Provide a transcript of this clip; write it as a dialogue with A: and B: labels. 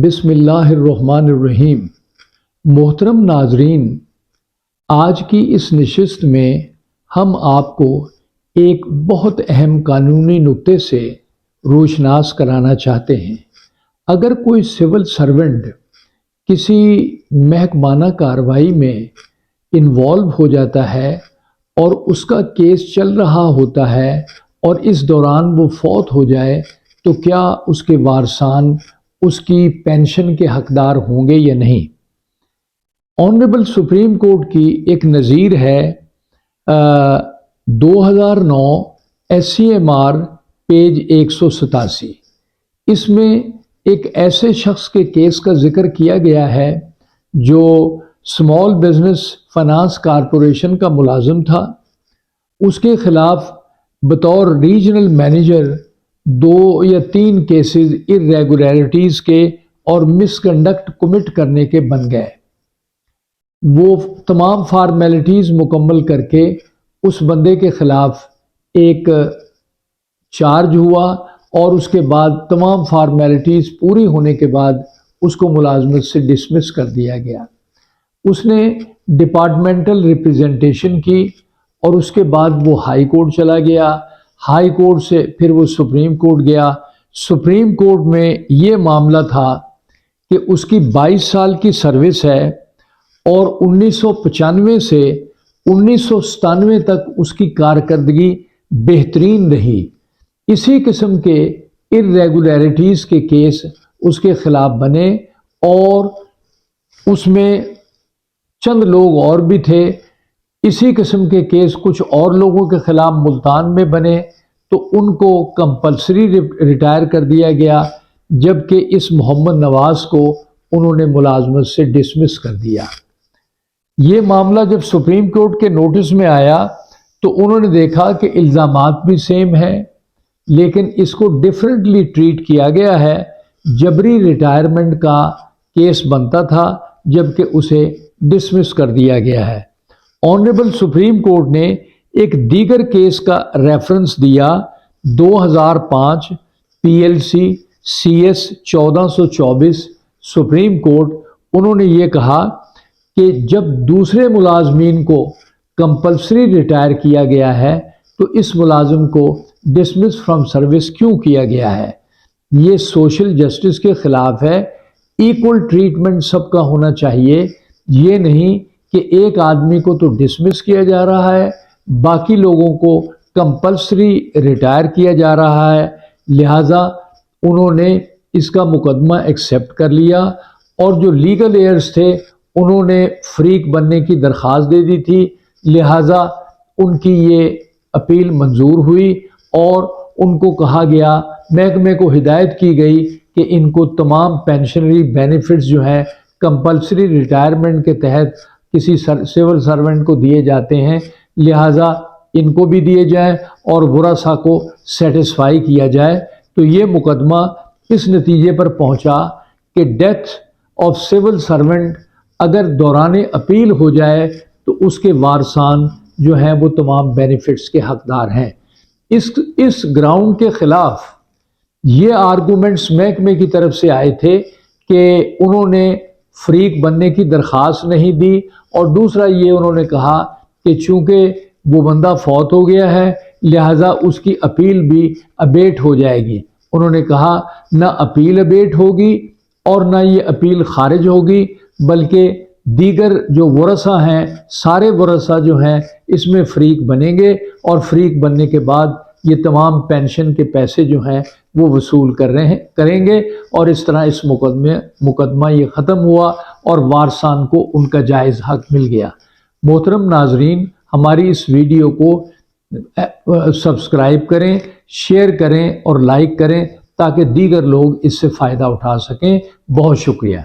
A: بسم اللہ الرحمن الرحیم۔ محترم ناظرین، آج کی اس نشست میں ہم آپ کو ایک بہت اہم قانونی نکتے سے روشناس کرانا چاہتے ہیں۔ اگر کوئی سول سرونٹ کسی محکمانہ کارروائی میں انوالو ہو جاتا ہے اور اس کا کیس چل رہا ہوتا ہے اور اس دوران وہ فوت ہو جائے تو کیا اس کے وارثان اس کی پینشن کے حقدار ہوں گے یا نہیں؟ آنریبل سپریم کورٹ کی ایک نظیر ہے 2009 SCMR پیج 187۔ اس میں ایک ایسے شخص کے کیس کا ذکر کیا گیا ہے جو اسمال بزنس فائنانس کارپوریشن کا ملازم تھا۔ اس کے خلاف بطور ریجنل مینیجر 2 یا 3 کیسز irregularities کے اور مس کنڈکٹ کمٹ کرنے کے بن گئے۔ وہ تمام فارمیلٹیز مکمل کر کے اس بندے کے خلاف ایک چارج ہوا اور اس کے بعد تمام فارمیلٹیز پوری ہونے کے بعد اس کو ملازمت سے ڈسمس کر دیا گیا۔ اس نے ڈپارٹمنٹل ریپریزنٹیشن کی اور اس کے بعد وہ ہائی کورٹ چلا گیا۔ ہائی کورٹ سے پھر وہ سپریم کورٹ گیا۔ سپریم کورٹ میں یہ معاملہ تھا کہ اس کی 22 سال کی سروس ہے اور 1995 سے 1997 تک اس کی کارکردگی بہترین رہی۔ اسی قسم کے irregularities کے کیس اس کے خلاف بنے اور اس میں چند لوگ اور بھی تھے۔ اسی قسم کے کیس کچھ اور لوگوں کے خلاف ملتان میں بنے تو ان کو کمپلسری ریٹائر کر دیا گیا، جبکہ اس محمد نواز کو انہوں نے ملازمت سے ڈسمس کر دیا۔ یہ معاملہ جب سپریم کورٹ کے نوٹس میں آیا تو انہوں نے دیکھا کہ الزامات بھی سیم ہیں لیکن اس کو ڈیفرنٹلی ٹریٹ کیا گیا ہے۔ جبری ریٹائرمنٹ کا کیس بنتا تھا جبکہ اسے ڈسمس کر دیا گیا ہے۔ آنریبل سپریم کورٹ نے ایک دیگر کیس کا ریفرنس دیا 2005 PLC CS 1424 سپریم کورٹ۔ انہوں نے یہ کہا کہ جب دوسرے ملازمین کو کمپلسری ریٹائر کیا گیا ہے تو اس ملازم کو ڈسمس فرام سروس کیوں کیا گیا ہے؟ یہ سوشل جسٹس کے خلاف ہے۔ ایکول ٹریٹمنٹ سب کا ہونا چاہیے، یہ نہیں کہ ایک آدمی کو تو ڈسمس کیا جا رہا ہے باقی لوگوں کو کمپلسری ریٹائر کیا جا رہا ہے۔ لہٰذا انہوں نے اس کا مقدمہ ایکسیپٹ کر لیا اور جو لیگل ایئرز تھے انہوں نے فریق بننے کی درخواست دے دی تھی، لہٰذا ان کی یہ اپیل منظور ہوئی اور ان کو کہا گیا، محکمے کو ہدایت کی گئی کہ ان کو تمام پینشنری بینیفٹس جو ہیں کمپلسری ریٹائرمنٹ کے تحت کسی سول سرونٹ کو دیے جاتے ہیں، لہٰذا ان کو بھی دیے جائیں اور ورثاء کو سیٹسفائی کیا جائے۔ تو یہ مقدمہ اس نتیجے پر پہنچا کہ ڈیتھ آف سول سرونٹ اگر دوران اپیل ہو جائے تو اس کے وارثان جو ہیں وہ تمام بینیفٹس کے حقدار ہیں۔ اس گراؤنڈ کے خلاف یہ آرگومنٹس محکمے کی طرف سے آئے تھے کہ انہوں نے فریق بننے کی درخواست نہیں دی اور دوسرا یہ انہوں نے کہا کہ چونکہ وہ بندہ فوت ہو گیا ہے لہٰذا اس کی اپیل بھی ابیٹ ہو جائے گی۔ انہوں نے کہا نہ اپیل ابیٹ ہوگی اور نہ یہ اپیل خارج ہوگی، بلکہ دیگر جو ورثاء ہیں سارے ورثاء جو ہیں اس میں فریق بنیں گے اور فریق بننے کے بعد یہ تمام پینشن کے پیسے جو ہیں وہ وصول کریں گے اور اس طرح اس مقدمہ یہ ختم ہوا اور وارثان کو ان کا جائز حق مل گیا۔ محترم ناظرین، ہماری اس ویڈیو کو سبسکرائب کریں، شیئر کریں اور لائک کریں تاکہ دیگر لوگ اس سے فائدہ اٹھا سکیں۔ بہت شکریہ۔